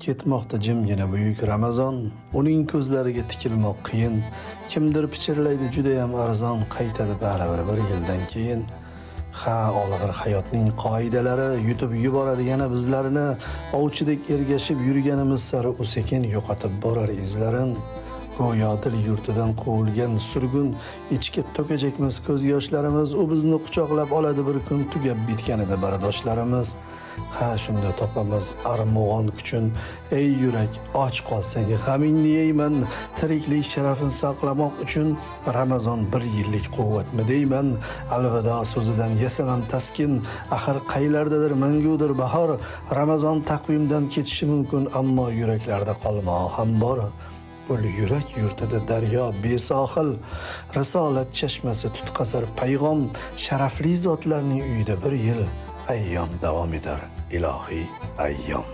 Ketmoqda jimgina buyuk Ramazon, uning ko'zlariga tikilmoq qiyin. Kimdir pichirlaydi judayam arzon, qaytadi baribir bir yildan keyin. Ha, olg'ir hayotning qoidalari yutib yuboradi yana bizlarini, ovchidek ergashib yurganimiz sari u sekin yo'qotib borar izlarin. Go'yo dil yurtidan quvilgan surgun, ichki to'kajakmiz ko'z yoshlarimiz, u bizni quchoqlab oladi bir kun, tugab bitganida bardoshlarimiz. Ha, shunda topamiz armug'on kuchun, ey yurak, och qolsang g'amingni yeyman, tiriklik sharafini saqlamoq uchun Ramazon bir yillik quvvatmi deyman. Alvido so'zidan yasamam taskin, axir qaylardadir mangudir bahor. Ramazon taqvimdan ketishi mumkin, ammo yuraklarda qolmog'i ham bor. Ul yurak yurtida daryo besohil, risolat chashmasi tutqazar payg'om, sharafli zotlarning uyida bir yil ayyom davom etar, ilohiy ayyom.